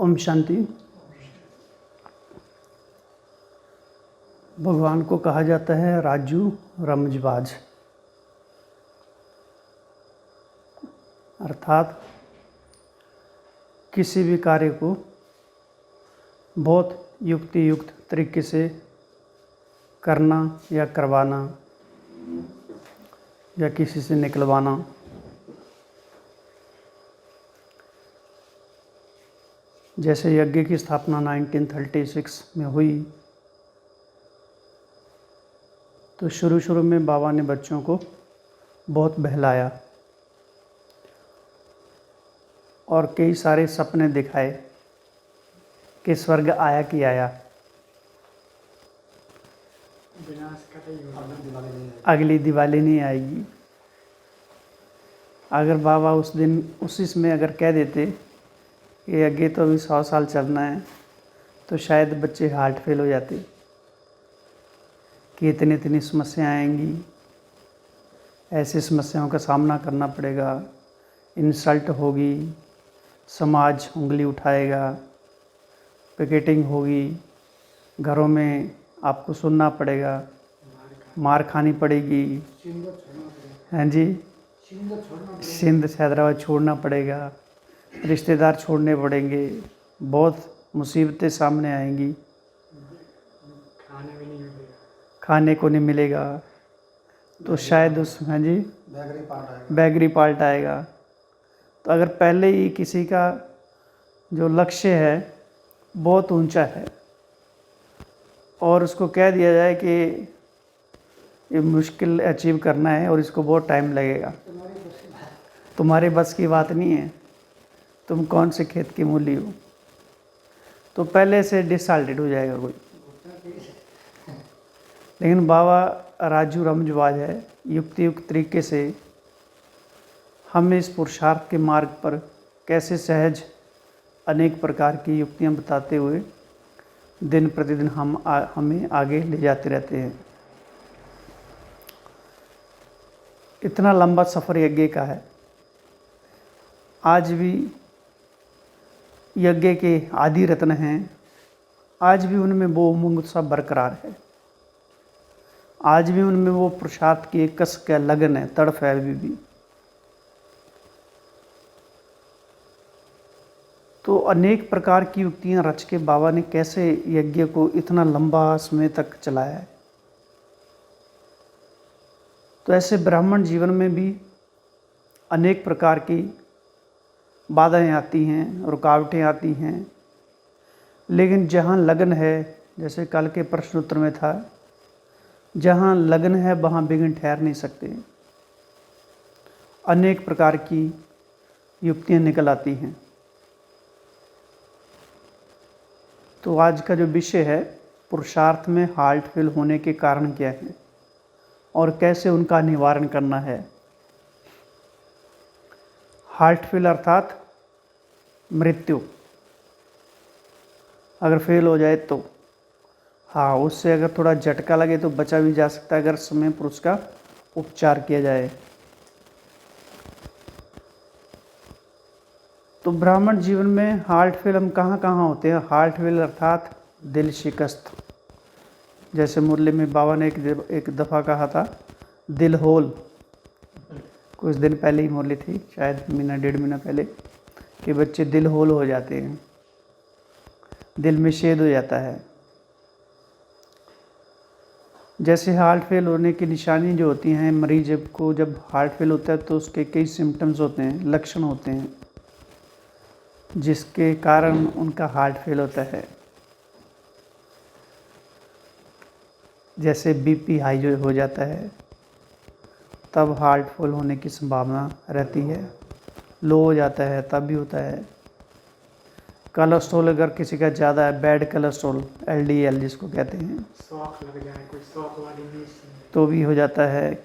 ओम शांति। भगवान को कहा जाता है राजू रमजबाज, अर्थात किसी भी कार्य को बहुत युक्ति युक्त तरीके से करना या करवाना या किसी से निकलवाना। जैसे यज्ञ की स्थापना 1936 में हुई तो शुरू में बाबा ने बच्चों को बहुत बहलाया और कई सारे सपने दिखाए कि स्वर्ग आया कि आया, अगली दिवाली नहीं आएगी। अगर बाबा उस दिन उसी में अगर कह देते कि यज्ञ तो अभी 100 साल चलना है तो शायद बच्चे हार्ट फेल हो जाते कि इतनी समस्याएं आएंगी, ऐसी समस्याओं का सामना करना पड़ेगा, इंसल्ट होगी, समाज उंगली उठाएगा, पिकेटिंग होगी, घरों में आपको सुनना पड़ेगा, मार खानी पड़ेगी। हाँ जी, सिंध हैदराबाद छोड़ना पड़ेगा, रिश्तेदार छोड़ने पड़ेंगे, बहुत मुसीबतें सामने आएंगी, खाने को नहीं मिलेगा। तो शायद उस हाँ जी बैगरी पार्ट आएगा। तो अगर पहले ही किसी का जो लक्ष्य है बहुत ऊंचा है और उसको कह दिया जाए कि ये मुश्किल अचीव करना है और इसको बहुत टाइम लगेगा, तुम्हारे बस की बात नहीं है, तुम कौन से खेत की मूली हो, तो पहले से डिसऑर्डर्ड हो जाएगा कोई। लेकिन बाबा राजू रमजबाज है, युक्ति युक्त तरीके से हमें इस पुरुषार्थ के मार्ग पर कैसे सहज अनेक प्रकार की युक्तियां बताते हुए दिन प्रतिदिन हमें आगे ले जाते रहते हैं। इतना लंबा सफ़र यज्ञ का है। आज भी यज्ञ के आदि रत्न हैं, आज भी उनमें वो उमंग सा बरकरार है, आज भी उनमें वो पुरुषार्थ की एक कस का लगन है, तड़फ है अभी भी। तो अनेक प्रकार की युक्तियां रच के बाबा ने कैसे यज्ञ को इतना लंबा समय तक चलाया है। तो ऐसे ब्राह्मण जीवन में भी अनेक प्रकार की बाधाएं आती हैं, रुकावटें आती हैं, लेकिन जहाँ लगन है, जैसे कल के प्रश्न उत्तर में था, जहाँ लगन है वहाँ विघ्न ठहर नहीं सकते। अनेक प्रकार की युक्तियाँ निकल आती हैं। तो आज का जो विषय है, पुरुषार्थ में हार्ट फेल होने के कारण क्या हैं और कैसे उनका निवारण करना है। हार्ट फेल अर्थात मृत्यु अगर फेल हो जाए तो हाँ, उससे अगर थोड़ा झटका लगे तो बचा भी जा सकता है अगर समय पर उसका उपचार किया जाए। तो ब्राह्मण जीवन में हार्ट फेल हम कहाँ होते हैं। हार्ट फेल अर्थात दिल शिकस्त। जैसे मुरली में बाबा ने एक दफ़ा कहा था दिल होल, कुछ दिन पहले ही मुरली थी, शायद महीना डेढ़ महीना पहले, कि बच्चे दिल होल हो जाते हैं, दिल में छेद हो जाता है। जैसे हार्ट फेल होने की निशानी जो होती हैं, मरीज को जब हार्ट फेल होता है तो उसके कई सिम्टम्स होते हैं, लक्षण होते हैं, जिसके कारण उनका हार्ट फेल होता है। जैसे बीपी हाई जो हो जाता है तब हार्ट फेल होने की संभावना रहती है, लो हो जाता है तब भी होता है। कोलेस्ट्रॉल अगर किसी का ज़्यादा है, बैड कोलेस्ट्रॉल LDL जिसको कहते हैं, शौक लग जाए, कोई शौक वाली न्यूज़ तो भी हो जाता है।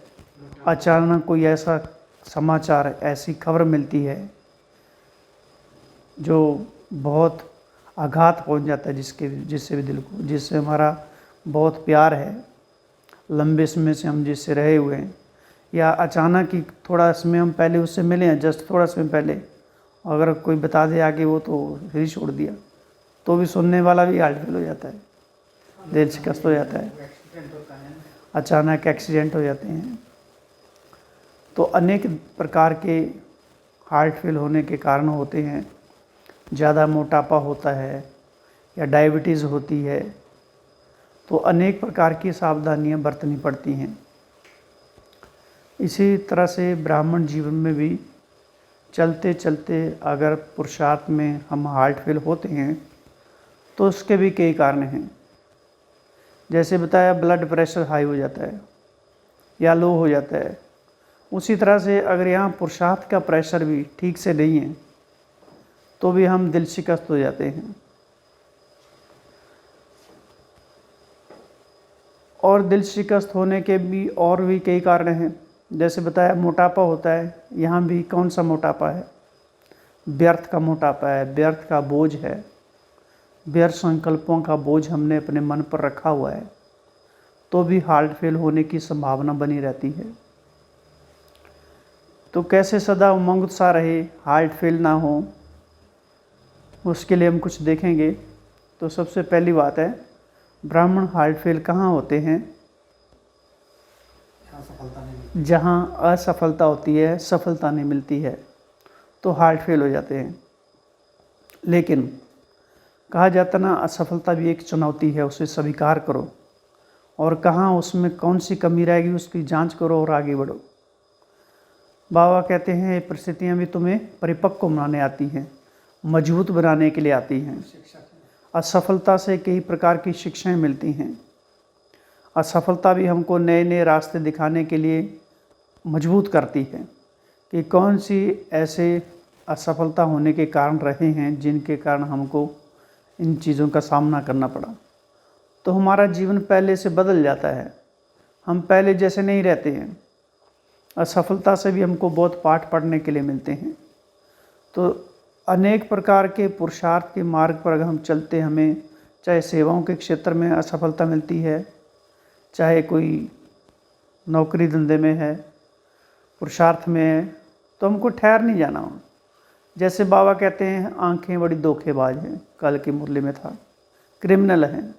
अचानक कोई ऐसा समाचार, ऐसी खबर मिलती है जो बहुत आघात पहुंच जाता है जिससे भी दिल को, जिससे हमारा बहुत प्यार है, लंबे समय से हम जिससे रहे हुए हैं, या अचानक ही थोड़ा समय हम पहले उससे मिले हैं, जस्ट थोड़ा समय पहले, अगर कोई बता दे आगे वो तो फिर ही छोड़ दिया, तो भी सुनने वाला भी हार्ट फेल हो जाता है, दिल शिकस्त हो जाता है, एक्सीडेंट होता है। अचानक एक्सीडेंट हो जाते हैं। तो अनेक प्रकार के हार्ट फेल होने के कारण होते हैं। ज़्यादा मोटापा होता है या डायबिटीज़ होती है, तो अनेक प्रकार की सावधानियां बरतनी पड़ती हैं। इसी तरह से ब्राह्मण जीवन में भी चलते चलते अगर पुरुषार्थ में हम हार्ट फेल होते हैं तो उसके भी कई कारण हैं। जैसे बताया, ब्लड प्रेशर हाई हो जाता है या लो हो जाता है। उसी तरह से अगर यहाँ पुरुषार्थ का प्रेशर भी ठीक से नहीं है तो भी हम दिल शिकस्त हो जाते हैं। और दिल शिकस्त होने के भी और भी कई कारण हैं। जैसे बताया, मोटापा होता है। यहाँ भी कौन सा मोटापा है? व्यर्थ का मोटापा है, व्यर्थ का बोझ है, व्यर्थ संकल्पों का बोझ हमने अपने मन पर रखा हुआ है, तो भी हार्ट फेल होने की संभावना बनी रहती है। तो कैसे सदा उमंग सा रहे, हार्ट फेल ना हो, उसके लिए हम कुछ देखेंगे। तो सबसे पहली बात है, ब्राह्मण हार्ट फेल कहाँ होते हैं? जहाँ असफलता होती है, सफलता नहीं मिलती है, तो हार्ट फेल हो जाते हैं। लेकिन कहा जाता ना, असफलता भी एक चुनौती है, उसे स्वीकार करो और कहाँ उसमें कौन सी कमी रहेगी उसकी जांच करो और आगे बढ़ो। बाबा कहते हैं, ये परिस्थितियाँ भी तुम्हें परिपक्व बनाने आती हैं, मजबूत बनाने के लिए आती हैं। असफलता से कई प्रकार की शिक्षाएं मिलती हैं। असफलता भी हमको नए नए रास्ते दिखाने के लिए मजबूत करती है कि कौन सी ऐसे असफलता होने के कारण रहे हैं जिनके कारण हमको इन चीज़ों का सामना करना पड़ा। तो हमारा जीवन पहले से बदल जाता है, हम पहले जैसे नहीं रहते हैं। असफलता से भी हमको बहुत पाठ पढ़ने के लिए मिलते हैं। तो अनेक प्रकार के पुरुषार्थ के मार्ग पर अगर हम चलते, हमें चाहे सेवाओं के क्षेत्र में असफलता मिलती है, चाहे कोई नौकरी धंधे में है, पुरुषार्थ में है, तो हमको ठहर नहीं जाना हो। जैसे बाबा कहते हैं, आंखें बड़ी धोखेबाज हैं, कल की मुरली में था, क्रिमिनल हैं।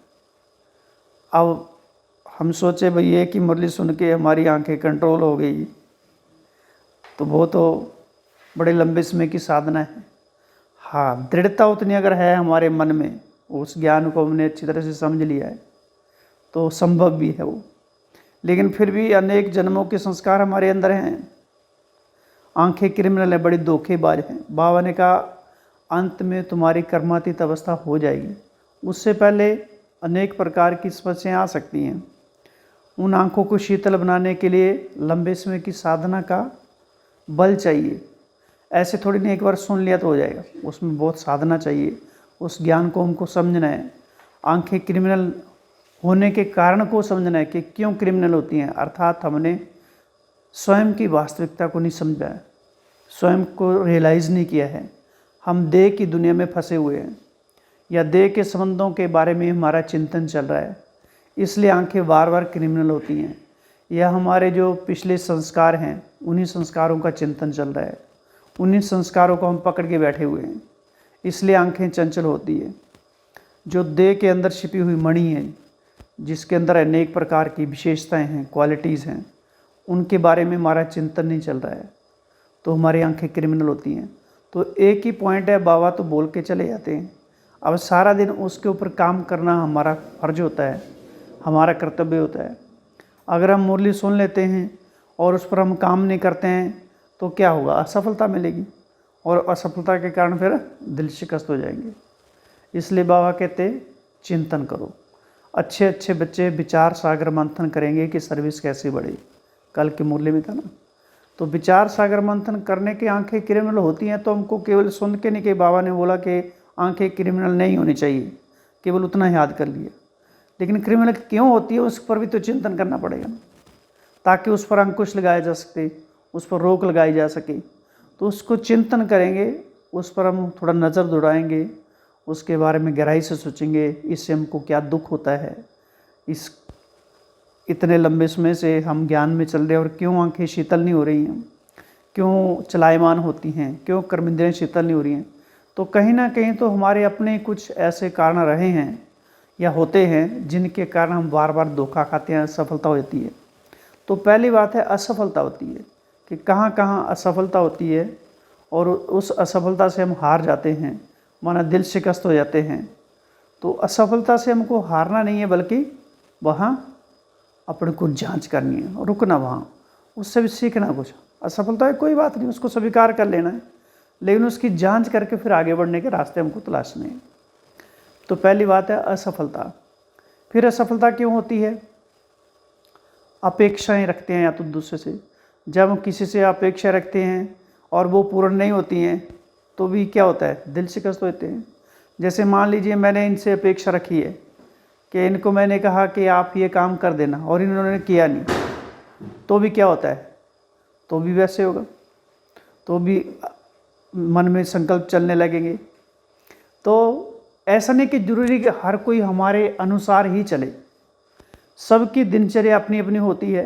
अब हम सोचे भाई ये कि मुरली सुन के हमारी आंखें कंट्रोल हो गई, तो वो तो बड़े लंबे समय की साधना है। हाँ, दृढ़ता उतनी अगर है हमारे मन में, उस ज्ञान को हमने अच्छी तरह से समझ लिया है, तो संभव भी है वो। लेकिन फिर भी अनेक जन्मों के संस्कार हमारे अंदर हैं। आंखें क्रिमिनल है, बड़ी धोखेबाज हैं। बाबा ने कहा, अंत में तुम्हारी कर्मातीत अवस्था हो जाएगी, उससे पहले अनेक प्रकार की समस्याएं आ सकती हैं। उन आंखों को शीतल बनाने के लिए लंबे समय की साधना का बल चाहिए। ऐसे थोड़ी नहीं एक बार सुन लिया तो हो जाएगा, उसमें बहुत साधना चाहिए। उस ज्ञान को हमको समझना है। आंखें क्रिमिनल होने के कारण को समझना है कि क्यों क्रिमिनल होती हैं, अर्थात हमने स्वयं की वास्तविकता को नहीं समझा है, स्वयं को रियलाइज़ नहीं किया है। हम देह की दुनिया में फंसे हुए हैं या देह के संबंधों के बारे में हमारा चिंतन चल रहा है, इसलिए आंखें बार बार क्रिमिनल होती हैं। या हमारे जो पिछले संस्कार हैं, उन्हीं संस्कारों का चिंतन चल रहा है, उन्हीं संस्कारों को हम पकड़ के बैठे हुए हैं, इसलिए आंखें चंचल होती है। जो देह के अंदर छिपी हुई मणि है, जिसके अंदर अनेक प्रकार की विशेषताएं हैं, क्वालिटीज़ हैं, उनके बारे में हमारा चिंतन नहीं चल रहा है, तो हमारी आंखें क्रिमिनल होती हैं। तो एक ही पॉइंट है, बाबा तो बोल के चले जाते हैं, अब सारा दिन उसके ऊपर काम करना हमारा फर्ज होता है, हमारा कर्तव्य होता है। अगर हम मुरली सुन लेते हैं और उस पर हम काम नहीं करते हैं तो क्या होगा? असफलता मिलेगी और असफलता के कारण फिर दिल शिकस्त हो जाएंगे। इसलिए बाबा कहते, चिंतन करो। अच्छे अच्छे बच्चे विचार सागर मंथन करेंगे कि सर्विस कैसे बढ़े, कल की मुरली में था ना। तो विचार सागर मंथन करने की आंखें क्रिमिनल होती हैं, तो हमको केवल सुन के नहीं कि बाबा ने बोला कि आंखें क्रिमिनल नहीं होनी चाहिए, केवल उतना याद कर लिया। लेकिन क्रिमिनल क्यों होती है उस पर भी तो चिंतन करना पड़ेगा ना, ताकि उस पर अंकुश लगाया जा सके, उस पर रोक लगाई जा सके। तो उसको चिंतन करेंगे, उस पर हम थोड़ा नज़र दौड़ाएंगे, उसके बारे में गहराई से सोचेंगे, इससे हमको क्या दुख होता है, इस इतने लंबे समय से हम ज्ञान में चल रहे हैं और क्यों आंखें शीतल नहीं हो रही हैं, क्यों चलायमान होती हैं, क्यों कर्मेंद्रियाँ शीतल नहीं हो रही हैं। तो कहीं ना कहीं तो हमारे अपने कुछ ऐसे कारण रहे हैं या होते हैं जिनके कारण हम बार बार धोखा खाते हैं, असफलता होती है। तो पहली बात है असफलता होती है कि कहाँ कहाँ असफलता होती है और उस असफलता से हम हार जाते हैं, माना दिल शिकस्त हो जाते हैं। तो असफलता से हमको हारना नहीं है, बल्कि वहाँ अपने को जांच करनी है, रुकना वहाँ, उससे भी सीखना कुछ। असफलता है कोई बात नहीं, उसको स्वीकार कर लेना है, लेकिन उसकी जांच करके फिर आगे बढ़ने के रास्ते हमको तलाशने हैं। तो पहली बात है असफलता। फिर असफलता क्यों होती है? अपेक्षाएं रखते हैं या तो दूसरे से। जब हम किसी से अपेक्षा रखते हैं और वो पूर्ण नहीं होती हैं तो भी क्या होता है, दिल शिकस्त होते हैं। जैसे मान लीजिए मैंने इनसे अपेक्षा रखी है कि इनको मैंने कहा कि आप ये काम कर देना और इन्होंने किया नहीं, तो भी क्या होता है, तो भी वैसे होगा, तो भी मन में संकल्प चलने लगेंगे। तो ऐसा नहीं कि जरूरी कि हर कोई हमारे अनुसार ही चले, सबकी दिनचर्या अपनी अपनी होती है।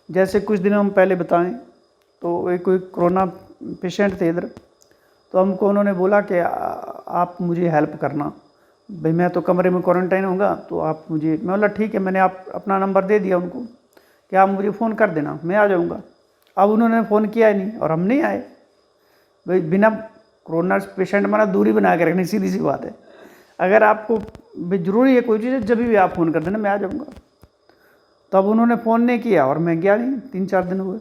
जैसे कुछ दिन हम पहले बताएं तो एक कोई कोरोना पेशेंट थे इधर, तो हमको उन्होंने बोला कि आप मुझे हेल्प करना, भाई मैं तो कमरे में क्वारंटाइन होऊंगा तो आप मुझे, मैं बोला ठीक है, मैंने आप अपना नंबर दे दिया उनको कि आप मुझे फ़ोन कर देना, मैं आ जाऊंगा। अब उन्होंने फ़ोन किया ही नहीं और हम नहीं आए। भाई बिना कोरोना पेशेंट माना दूरी बना के रखनी, सीधी सी बात है। अगर आपको ज़रूरी है कोई चीज़, जब भी आप फ़ोन कर देना, मैं आ जाऊँगा। तब उन्होंने फ़ोन नहीं किया और मैं गया नहीं, 3-4 दिन हुए।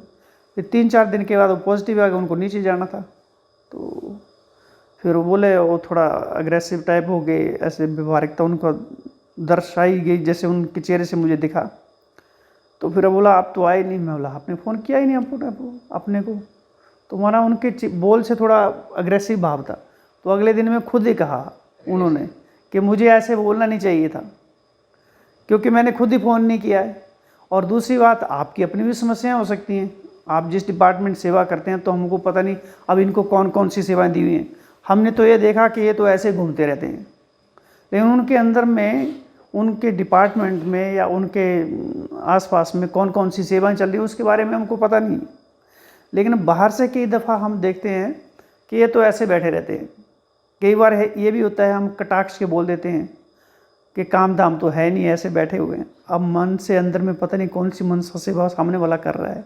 फिर 3-4 दिन के बाद वो पॉजिटिव आ गया, उनको नीचे जाना था। तो फिर वो बोले, वो थोड़ा अग्रेसिव टाइप हो गए, ऐसे व्यवहारिकता उनको दर्शाई गई जैसे उनके चेहरे से मुझे दिखा। तो फिर बोला आप तो आए नहीं। मैं बोला आपने फ़ोन किया ही नहीं अपने को। तो माना उनके बोल से थोड़ा अग्रेसिव भाव था। तो अगले दिन में खुद ही कहा उन्होंने कि मुझे ऐसे बोलना नहीं चाहिए था, क्योंकि मैंने खुद ही फ़ोन नहीं किया है। और दूसरी बात, आपकी अपनी भी समस्याएं हो सकती हैं। आप जिस डिपार्टमेंट सेवा करते हैं तो हमको पता नहीं अब इनको कौन कौन सी सेवाएं दी हुई हैं। हमने तो ये देखा कि ये तो ऐसे घूमते रहते हैं, लेकिन उनके अंदर में, उनके डिपार्टमेंट में या उनके आसपास में कौन कौन सी सेवाएं चल रही हैं उसके बारे में हमको पता नहीं। लेकिन बाहर से कई दफ़ा हम देखते हैं कि ये तो ऐसे बैठे रहते हैं। कई बार ये भी होता है, हम कटाक्ष के बोल देते हैं कि काम धाम तो है नहीं, ऐसे बैठे हुए हैं। अब मन से अंदर में पता नहीं कौन सी मनसा सेवा सामने वाला कर रहा है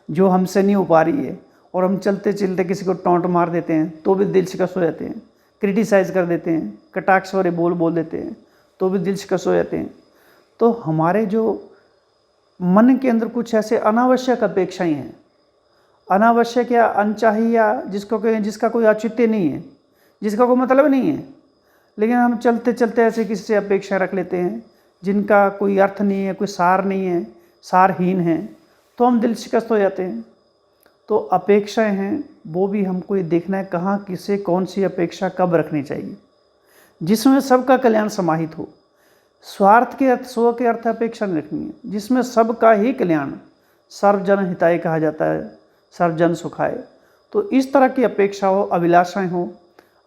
जो हमसे नहीं हो पा रही है, और हम चलते चलते किसी को टोंट मार देते हैं तो भी दिल शिकस्त हो जाते हैं, क्रिटिसाइज़ कर देते हैं, कटाक्ष वाले बोल देते हैं तो भी दिल शिकस्त हो जाते हैं। तो हमारे जो मन के अंदर कुछ ऐसे अनावश्यक अपेक्षाएं हैं, अनावश्यक या अनचाही, या जिसका कोई औचित्य नहीं है, जिसका कोई मतलब नहीं है, लेकिन हम चलते चलते ऐसे किसी से अपेक्षा रख लेते हैं जिनका कोई अर्थ नहीं है, कोई सार नहीं है, सारहीन है, तो हम दिल शिकस्त हो जाते हैं। तो अपेक्षाएं हैं, वो भी हमको ये देखना है कहाँ किसे कौन सी अपेक्षा कब रखनी चाहिए, जिसमें सबका कल्याण समाहित हो। स्वार्थ के अर्थ, स्व के अर्थ अपेक्षा नहीं रखनी है, जिसमें सबका ही कल्याण, सर्वजन हिताय कहा जाता है, सर्वजन सुखाय। तो इस तरह की अपेक्षा हो, अभिलाषाएं हो।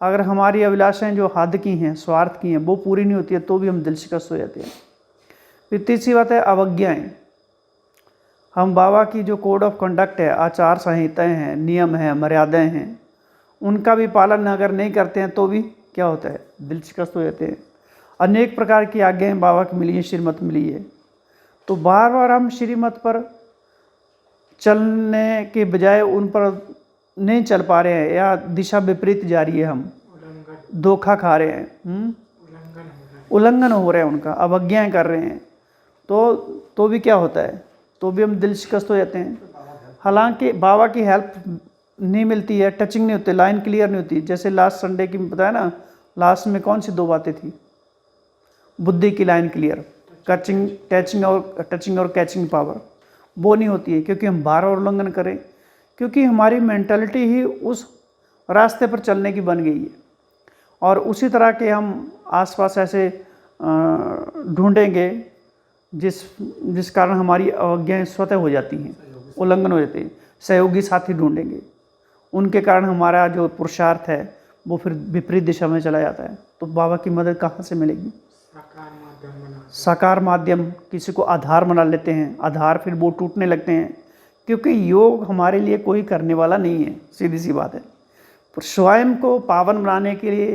अगर हमारी अभिलाषाएं जो हद की हैं, स्वार्थ की हैं, वो पूरी नहीं होती है तो भी हम दिल शिकस्त हो जाते हैं। फिर तीसरी बात है अवज्ञाएं। हम बाबा की जो कोड ऑफ कंडक्ट है, आचार संहिताएं हैं, नियम हैं, मर्यादाएं हैं, उनका भी पालन अगर नहीं करते हैं तो भी क्या होता है, दिल शिकस्त हो जाते हैं। अनेक प्रकार की आज्ञाएं बाबा की मिली है, श्रीमत मिली है, तो बार बार हम श्रीमत पर चलने के बजाय उन पर नहीं चल पा रहे हैं, या दिशा विपरीत जा रही है, हम धोखा खा रहे हैं, उल्लंघन हो रहा है उनका, अवज्ञाएं कर रहे हैं, तो भी क्या होता है, तो भी हम दिल शिकस्त हो जाते हैं। हालांकि बाबा की हेल्प नहीं मिलती है, टचिंग नहीं होती, लाइन क्लियर नहीं होती। जैसे लास्ट संडे की बताया ना, लास्ट में कौन सी 2 बातें थी, बुद्धि की लाइन क्लियर, टचिंग और कैचिंग पावर, वो नहीं होती है, क्योंकि हम बार बार उल्लंघन करें, क्योंकि हमारी मेंटालिटी ही उस रास्ते पर चलने की बन गई है। और उसी तरह के हम आसपास ऐसे ढूंढेंगे जिस कारण हमारी अवज्ञाएं स्वतः हो जाती हैं, उल्लंघन हो जाते हैं। सहयोगी साथी ढूंढेंगे, उनके कारण हमारा जो पुरुषार्थ है वो फिर विपरीत दिशा में चला जाता है। तो बाबा की मदद कहाँ से मिलेगी? साकार माध्यम, किसी को आधार बना लेते हैं, आधार फिर वो टूटने लगते हैं, क्योंकि योग हमारे लिए कोई करने वाला नहीं है, सीधी सी बात है। पर स्वयं को पावन बनाने के लिए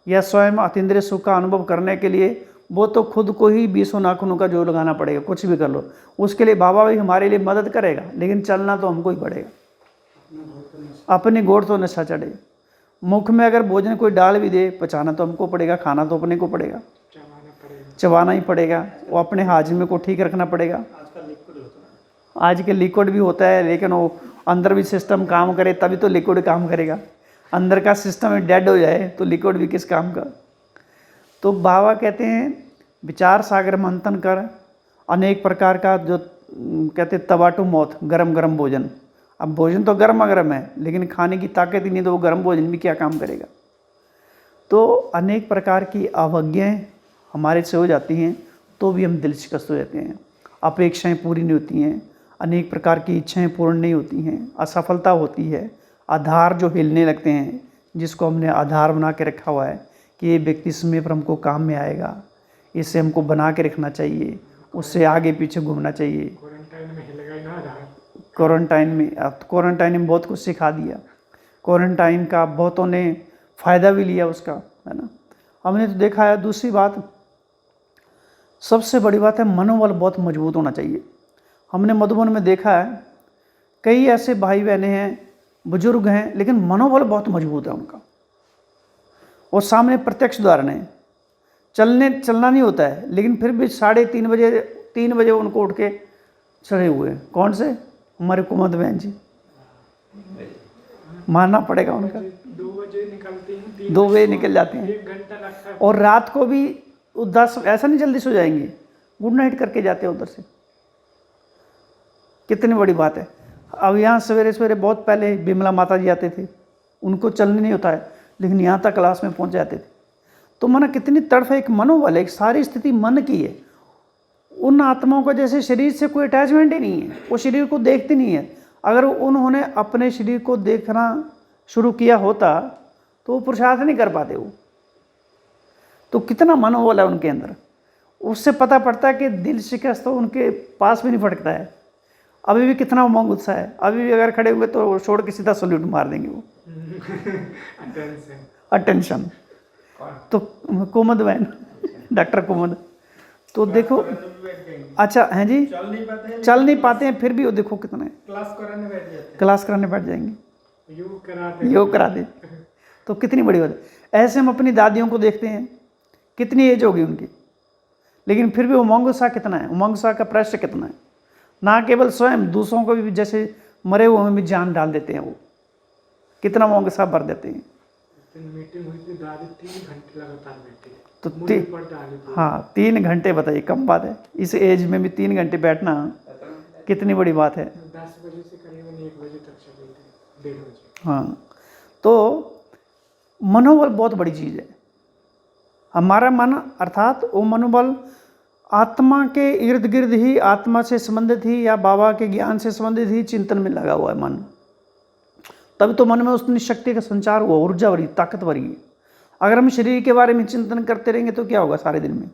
या स्वयं अतीन्द्रिय सुख का अनुभव करने के लिए वो तो खुद को ही 20 नाखूनों का जोर लगाना पड़ेगा, कुछ भी कर लो। उसके लिए बाबा भी हमारे लिए मदद करेगा, लेकिन चलना तो हमको ही पड़ेगा। अपनी गोड़ तो नशा चढ़े। मुख में अगर भोजन कोई डाल भी दे, पचाना तो हमको पड़ेगा, खाना तो अपने को पड़ेगा, चबाना ही पड़ेगा, वो अपने हाजमे को ठीक रखना पड़ेगा। आज के लिक्विड भी होता है, लेकिन वो अंदर भी सिस्टम काम करे तभी तो लिक्विड काम करेगा। अंदर का सिस्टम डेड हो जाए तो लिक्विड भी किस काम का। तो बाबा कहते हैं विचार सागर मंथन कर, अनेक प्रकार का जो कहते तवा टू मौत, गरम गरम भोजन। अब भोजन तो गर्मा गर्म है, लेकिन खाने की ताकत ही नहीं, तो वो गर्म भोजन भी क्या काम करेगा। तो अनेक प्रकार की अवज्ञाएँ हमारे से हो जाती हैं, तो भी हम दिल शिकस्त हो जाते हैं। अपेक्षाएं पूरी नहीं होती हैं, अनेक प्रकार की इच्छाएं पूर्ण नहीं होती हैं, असफलता होती है, आधार जो हिलने लगते हैं, जिसको हमने आधार बना के रखा हुआ है कि ये व्यक्ति समय पर हमको काम में आएगा, इसे हमको बना के रखना चाहिए, उससे आगे पीछे घूमना चाहिए। क्वारंटाइन में हिलेगा ही ना आधार। क्वारंटाइन में बहुत कुछ सिखा दिया। क्वारंटाइन का बहुतों ने फ़ायदा भी लिया उसका, है ना। हमने तो देखा है। दूसरी बात, सबसे बड़ी बात है, मनोबल बहुत मजबूत होना चाहिए। हमने मधुबन में देखा है, कई ऐसे भाई बहनें हैं, बुजुर्ग हैं, लेकिन मनोबल बहुत मजबूत है उनका। और सामने प्रत्यक्ष उदाहरण है, चलना नहीं होता है, लेकिन फिर भी 3:30 बजे उनको उठ के चढ़े हुए हैं। कौन से? हमारे कुमद बहन जी, मानना पड़ेगा उनका। 2 बजे निकलती हैं, 2 बजे निकल जाते हैं, 1 घंटा लगता है। और रात को भी 10, ऐसा नहीं जल्दी सो जाएंगे, गुड नाइट करके जाते हैं उधर से। कितनी बड़ी बात है। अब यहाँ सवेरे सवेरे बहुत पहले बिमला माता जी आते थे, उनको चलने नहीं होता है, लेकिन यहाँ तक क्लास में पहुँच जाते थे। तो माना कितनी तड़फ है, एक मनोबल है, एक सारी स्थिति मन की है। उन आत्माओं का जैसे शरीर से कोई अटैचमेंट ही नहीं है, वो शरीर को देखती नहीं है। अगर उन्होंने अपने शरीर को देखना शुरू किया होता तो वो पुरुषार्थ नहीं कर पाते वो। तो कितना मनोबल है उनके अंदर, उससे पता पड़ता है कि दिल शिकस्त तो उनके पास भी नहीं फटकता है। अभी भी कितना उमंग उत्साह है, अभी भी अगर खड़े होंगे तो छोड़ के सीधा सल्यूट मार देंगे वो। अटेंशन। तो कुमुद बहन, डॉक्टर कुमुद, तो देखो, अच्छा हैं जी, चल नहीं पाते हैं, फिर भी वो देखो कितना है, क्लास कराने बैठ जाएंगे, योग करा दे। तो कितनी बड़ी बात है। ऐसे हम अपनी दादियों को देखते हैं, कितनी एज होगी उनकी, लेकिन फिर भी उमंग उत्साह कितना है, उमंग उत्साह का प्रश्न कितना है। ना केवल स्वयं, दूसरों को भी जैसे मरे हुए में भी जान डाल देते हैं वो, कितना उमंग उत्साह भर देते हैं। मीटिंग हुई थी, दादी 3 घंटे लगातार बैठी तो हाँ 3 घंटे, बताइए कम बात है। इस एज में भी 3 घंटे बैठना कितनी बड़ी बात है। 10 बजे से करीबन 1 बजे तक चली थी, 1:30 बजे। हाँ, तो मनोबल बहुत बड़ी चीज़ है। हमारा मन अर्थात वो मनोबल आत्मा के इर्द गिर्द ही, आत्मा से संबंधित ही या बाबा के ज्ञान से संबंधित ही चिंतन में लगा हुआ है मन। तब तो मन में उतनी शक्ति का संचार हुआ, ऊर्जा भरी, ताकत भरी। अगर हम शरीर के बारे में चिंतन करते रहेंगे तो क्या होगा सारे दिन में,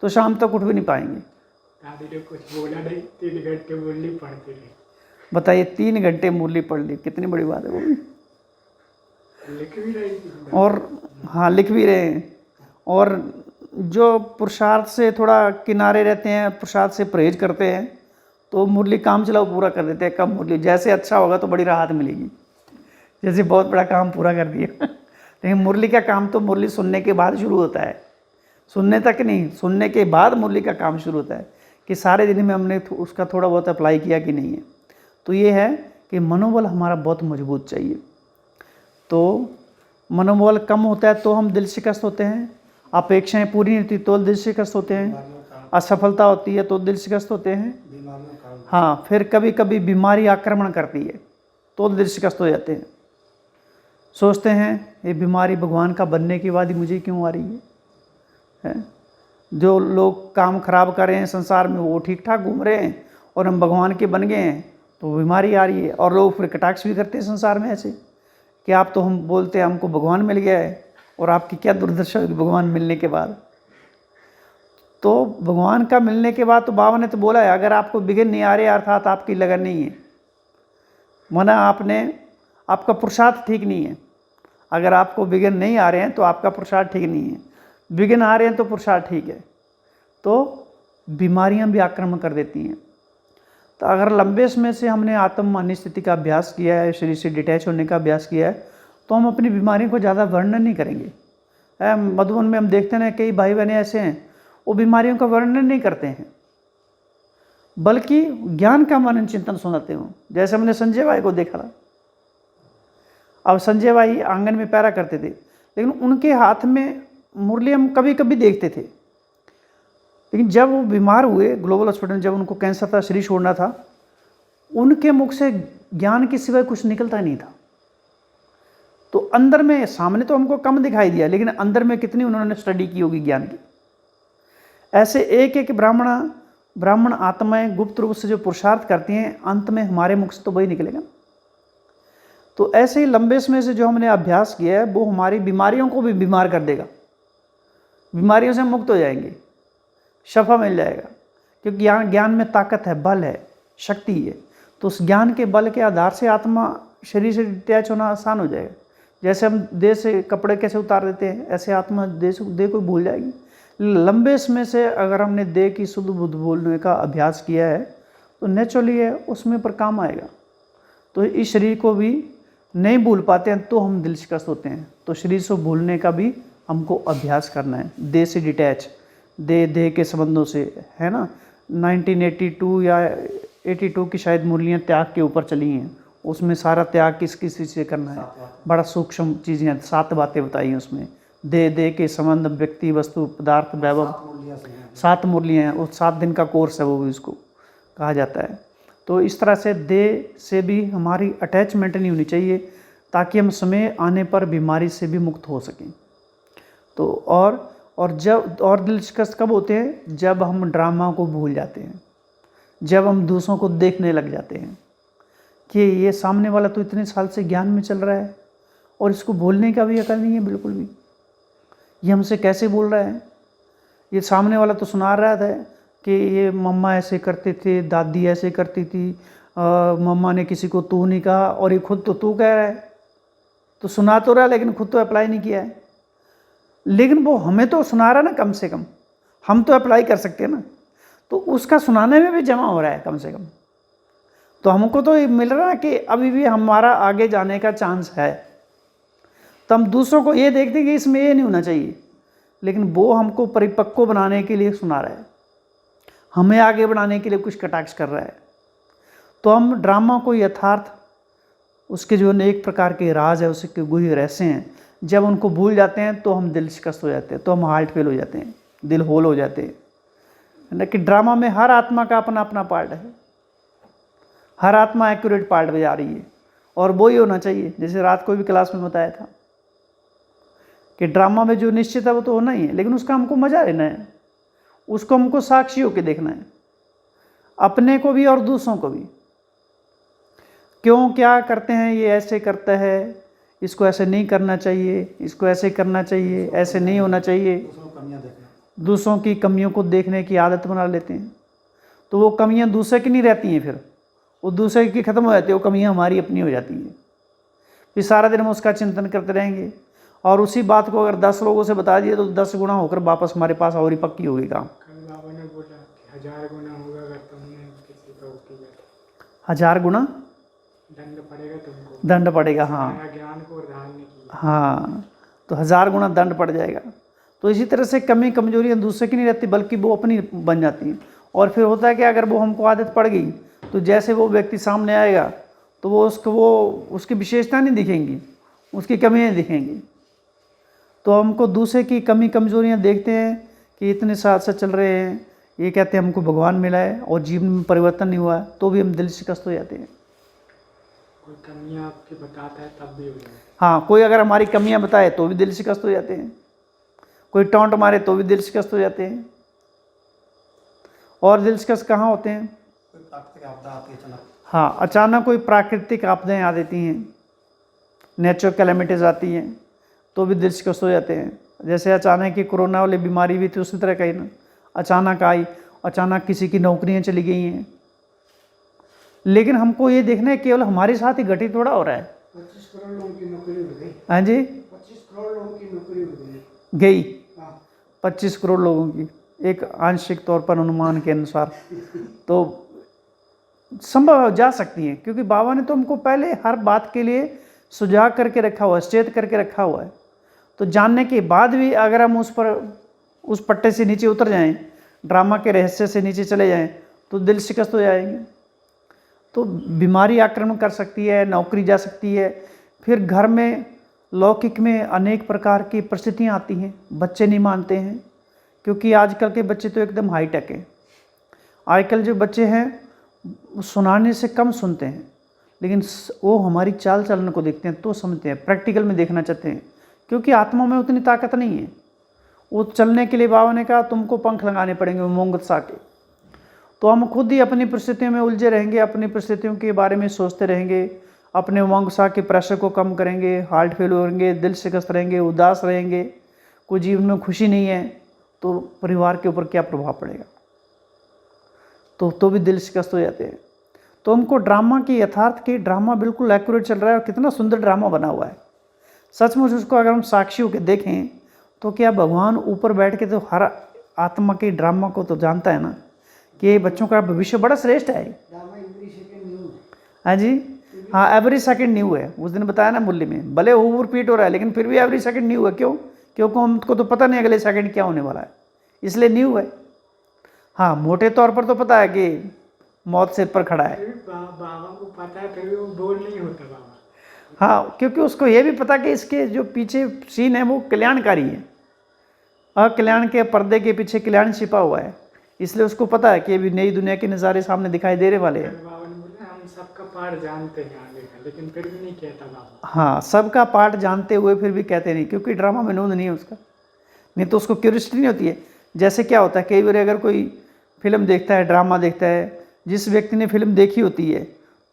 तो शाम तक उठ भी नहीं पाएंगे। दादी ने कुछ बोला नहीं, 3 घंटे मुरली पढ़ती रही। बताइए, 3 घंटे मुरली पढ़ ली, कितनी बड़ी बात है वो भी। लिख भी रही थी, और हाँ, लिख भी रहे हैं। और जो पुरुषार्थ से थोड़ा किनारे रहते हैं, पुरुषार्थ से परहेज करते हैं, तो मुरली काम चलाओ पूरा कर देते हैं। कम मुरली, जैसे अच्छा होगा तो बड़ी राहत मिलेगी, जैसे बहुत बड़ा काम पूरा कर दिया। लेकिन मुरली का काम तो मुरली सुनने के बाद शुरू होता है, सुनने तक नहीं, सुनने के बाद मुरली का काम शुरू होता है कि सारे दिन में हमने उसका थोड़ा बहुत अप्लाई किया कि नहीं है। तो ये है कि मनोबल हमारा बहुत मजबूत चाहिए। तो मनोबल कम होता है तो हम दिल शिकस्त होते हैं, अपेक्षाएं पूरी नहीं होती तो दिल शिकस्त होते हैं, असफलता होती है तो दिल शिकस्त होते हैं। हाँ, फिर कभी कभी बीमारी आक्रमण करती है तो दिल शिकस्त हो जाते हैं। सोचते हैं ये बीमारी भगवान का बनने के बाद ही मुझे क्यों आ रही है। जो लोग काम खराब कर रहे हैं संसार में, वो ठीक ठाक घूम रहे हैं और हम भगवान के बन गए हैं तो बीमारी आ रही है। और लोग फिर कटाक्ष भी करते हैं संसार में ऐसे कि आप तो, हम बोलते हैं हमको भगवान मिल गया है, और आपकी क्या दुर्दशा होगी भगवान मिलने के बाद। तो भगवान का मिलने के बाद तो बाबा ने तो बोला है, अगर आपको बिगन नहीं आ रहे अर्थात आपकी लगन नहीं है, माना आपका पुरुषार्थ ठीक नहीं है, अगर आपको विघ्न नहीं आ रहे हैं तो आपका पुरुषार्थ ठीक नहीं है, विघ्न आ रहे हैं तो पुरुषार्थ ठीक है। तो बीमारियां भी आक्रमण कर देती हैं। तो अगर लंबे समय से हमने आत्ममानी स्थिति का अभ्यास किया है, शरीर से डिटैच होने का अभ्यास किया है, तो हम अपनी बीमारियों को ज़्यादा वर्णन नहीं करेंगे। मधुबन में हम देखते हैं कई भाई बहने ऐसे हैं, वो बीमारियों का वर्णन नहीं करते हैं, बल्कि ज्ञान का मनन चिंतन सुनाते हो। जैसे हमने संजय भाई को देखा था। अब संजय भाई आंगन में पैरा करते थे, लेकिन उनके हाथ में मुरली हम कभी कभी देखते थे। लेकिन जब वो बीमार हुए ग्लोबल हॉस्पिटल में, जब उनको कैंसर था, शरीर छोड़ना था, उनके मुख से ज्ञान के सिवाय कुछ निकलता नहीं था। तो अंदर में, सामने तो हमको कम दिखाई दिया, लेकिन अंदर में कितनी उन्होंने स्टडी की होगी ज्ञान की। ऐसे एक एक ब्राह्मण आत्माएं गुप्त रूप से जो पुरुषार्थ करती हैं, अंत में हमारे मुख से तो वही निकलेगा। तो ऐसे ही लंबे समय से जो हमने अभ्यास किया है, वो हमारी बीमारियों को भी बीमार कर देगा। बीमारियों से हम मुक्त हो जाएंगे, शफा मिल जाएगा, क्योंकि ज्ञान में ताकत है, बल है, शक्ति है। तो उस ज्ञान के बल के आधार से आत्मा शरीर से डिटैच होना आसान हो जाएगा। जैसे हम देह से कपड़े कैसे उतार देते हैं, ऐसे आत्मा देह को भूल जाएगी। लंबे समय से अगर हमने देह की शुद्ध बुद्ध बोलने का अभ्यास किया है, तो नेचुरली है उसमें पर काम आएगा। तो इस शरीर को भी नहीं भूल पाते हैं तो हम दिल शिकस्त होते हैं। तो शरीर से भूलने का भी हमको अभ्यास करना है, देह से डिटैच, देह के संबंधों से, है ना। 1982 या 82 की शायद मुरलियाँ त्याग के ऊपर चली हैं, उसमें सारा त्याग किस चीज़ से करना है, बड़ा सूक्ष्म चीज़ें हैं, 7 बातें बताई हैं उसमें। देह के संबंध, व्यक्ति, वस्तु, पदार्थ, वैभव, 7 मुरलियाँ हैं। वो 7 दिन का कोर्स है, वो भी उसको कहा जाता है। तो इस तरह से देह से भी हमारी अटैचमेंट नहीं होनी चाहिए, ताकि हम समय आने पर बीमारी से भी मुक्त हो सकें। तो और दिल शिकस्त कब होते हैं? जब हम ड्रामा को भूल जाते हैं, जब हम दूसरों को देखने लग जाते हैं कि ये सामने वाला तो इतने साल से ज्ञान में चल रहा है और इसको बोलने का भी अकल नहीं है बिल्कुल भी, ये हमसे कैसे बोल रहा है। ये सामने वाला तो सुना रहा था कि ये मम्मा ऐसे करते थे, दादी ऐसे करती थी, मम्मा ने किसी को तू नहीं कहा, और ये खुद तो तू कह रहा है। तो सुना तो रहा है, लेकिन खुद तो अप्लाई नहीं किया है। लेकिन वो हमें तो सुना रहा है ना, कम से कम हम तो अप्लाई कर सकते हैं ना। तो उसका सुनाने में भी जमा हो रहा है कम से कम। तो हमको तो ये मिल रहा है कि अभी भी हमारा आगे जाने का चांस है। तो हम दूसरों को ये देखते हैं कि इसमें ये नहीं होना चाहिए, लेकिन वो हमको परिपक्व बनाने के लिए सुना रहा है, हमें आगे बढ़ाने के लिए कुछ कटाक्ष कर रहा है। तो हम ड्रामा को यथार्थ, उसके जो अनेक प्रकार के राज है, उसके गुह्य रहस्य हैं, जब उनको भूल जाते हैं तो हम दिल शिकस्त हो जाते हैं, तो हम हार्ट फेल हो जाते हैं, दिल होल हो जाते हैं। ना कि ड्रामा में हर आत्मा का अपना अपना पार्ट है, हर आत्मा एक्यूरेट पार्ट बजा रही है, और वो ही होना चाहिए। जैसे रात को भी क्लास में बताया था कि ड्रामा में जो निश्चित है वो तो होना ही है, लेकिन उसका हमको मजा लेना है, उसको हमको साक्षी होकर देखना है, अपने को भी और दूसरों को भी। क्यों क्या करते हैं, ये ऐसे करता है, इसको ऐसे नहीं करना चाहिए, इसको ऐसे करना चाहिए, ऐसे नहीं होना चाहिए। दूसरों की कमियों को देखने की आदत बना लेते हैं, तो वो कमियां दूसरे की नहीं रहती हैं, फिर वो दूसरे की ख़त्म हो जाती है, वो कमियां हमारी अपनी हो जाती हैं। फिर सारा दिन हम उसका चिंतन करते रहेंगे, और उसी बात को अगर 10 लोगों से बता दिए तो 10 गुना होकर वापस हमारे पास और ही पक्की होगी काम। कल बाबा ने बोला कि 1000 गुना होगा अगर तुमने किसी का किया, 1000 गुना दंड पड़ेगा तुमको, दंड पड़ेगा। हाँ ज्ञान को धारण किया, हाँ, तो 1000 गुना दंड पड़ जाएगा। तो इसी तरह से कमी कमजोरियाँ दूसरे की नहीं रहती, बल्कि वो अपनी बन जाती हैं। और फिर होता है कि अगर वो हमको आदत पड़ गई, तो जैसे वो व्यक्ति सामने आएगा तो वो उसकी विशेषता नहीं दिखेंगी, उसकी कमियाँ दिखेंगी। तो हमको दूसरे की कमी कमजोरियाँ देखते हैं कि इतने साल से चल रहे हैं, ये कहते हैं हमको भगवान मिला है और जीवन में परिवर्तन नहीं हुआ है, तो भी हम दिल शिकस्त हो जाते हैं। कोई कमियां आपकी बताता है तब भी हो जाए। हाँ, कोई अगर हमारी कमियां बताए तो भी दिल शिकस्त हो जाते हैं, कोई टॉन्ट मारे तो भी दिल शिकस्त हो जाते हैं। और दिल शिकस्त कहाँ होते हैं? प्राकृतिक आपदा आती है अचानक। हाँ, अचानक कोई प्राकृतिक आपदाएं आ देती हैं, नेचुरल कैलेमिटीज आती हैं, तो भी दिल शिकस्त हो जाते हैं। जैसे अचानक की कोरोना वाली बीमारी भी थी, उसी तरह का ही ना, अचानक आई, अचानक किसी की नौकरियां चली गई हैं। लेकिन हमको ये देखना है केवल हमारे साथ ही घटित थोड़ा हो रहा है। 25 करोड़ लोगों की नौकरी हो गई। हाँ जी, नौकरी हो गई। गई हाँ 25 करोड़ लोगों की, एक आंशिक तौर पर अनुमान के अनुसार तो संभव जा सकती है, क्योंकि बाबा ने तो हमको पहले हर बात के लिए सुझाव करके रखा हुआ है, सचेत करके रखा हुआ है। तो जानने के बाद भी अगर हम उस पट्टे से नीचे उतर जाएं, ड्रामा के रहस्य से नीचे चले जाएं, तो दिल शिकस्त हो जाएंगे। तो बीमारी आक्रमण कर सकती है, नौकरी जा सकती है, फिर घर में लौकिक में अनेक प्रकार की परिस्थितियाँ आती हैं, बच्चे नहीं मानते हैं, क्योंकि आजकल के बच्चे तो एकदम हाईटेक हैं। आजकल जो बच्चे हैं सुनाने से कम सुनते हैं, लेकिन वो हमारी चाल चलन को देखते हैं तो समझते हैं, प्रैक्टिकल में देखना चाहते हैं, क्योंकि आत्मा में उतनी ताकत नहीं है। वो चलने के लिए बाबा ने कहा तुमको पंख लगाने पड़ेंगे उमंग उत्साह के। तो हम खुद ही अपनी परिस्थितियों में उलझे रहेंगे, अपनी परिस्थितियों के बारे में सोचते रहेंगे, अपने उमंग उत्साह के प्रेशर को कम करेंगे, हार्ट फेल होंगे, दिल शिकस्त रहेंगे, उदास रहेंगे, कोई जीवन में खुशी नहीं है, तो परिवार के ऊपर क्या प्रभाव पड़ेगा। तो भी दिल शिकस्त हो जाते हैं। तो हमको ड्रामा की यथार्थ की ड्रामा बिल्कुल एक्यूरेट चल रहा है, और कितना सुंदर ड्रामा बना हुआ है सचमुच। उसको अगर हम साक्षी होकर देखें तो क्या भगवान ऊपर बैठ के तो हर आत्मा के ड्रामा को तो जानता है ना, कि बच्चों का भविष्य बड़ा श्रेष्ठ है। हाँ जी, हाँ एवरी सेकंड न्यू है। उस दिन बताया ना मुरली में, भले ओवर रिपीट हो रहा है लेकिन फिर भी एवरी सेकंड न्यू है। क्यों? क्योंकि हमको तो पता नहीं अगले सेकंड क्या होने वाला है, इसलिए न्यू है। हाँ मोटे तौर पर तो पता है कि मौत सिर पर खड़ा है। बाबा को पता है, फिर भी वो बोल नहीं होता बाबा। हाँ, क्योंकि उसको ये भी पता कि इसके जो पीछे सीन है वो कल्याणकारी है, अकल्याण के पर्दे के पीछे कल्याण छिपा हुआ है, इसलिए उसको पता है कि अभी नई दुनिया के नज़ारे सामने दिखाई देने वाले हैं। बाबा ने बोला हम सबका पाठ जानते हैं आगे का, लेकिन फिर भी नहीं कहता बाबा। हाँ, सबका पार्ट जानते हुए फिर भी कहते नहीं, क्योंकि ड्रामा में नूंद नहीं है उसका, नहीं तो उसको क्यूरियोसिटी नहीं होती है। जैसे क्या होता है, कई बार अगर कोई फिल्म देखता है, ड्रामा देखता है, जिस व्यक्ति ने फिल्म देखी होती है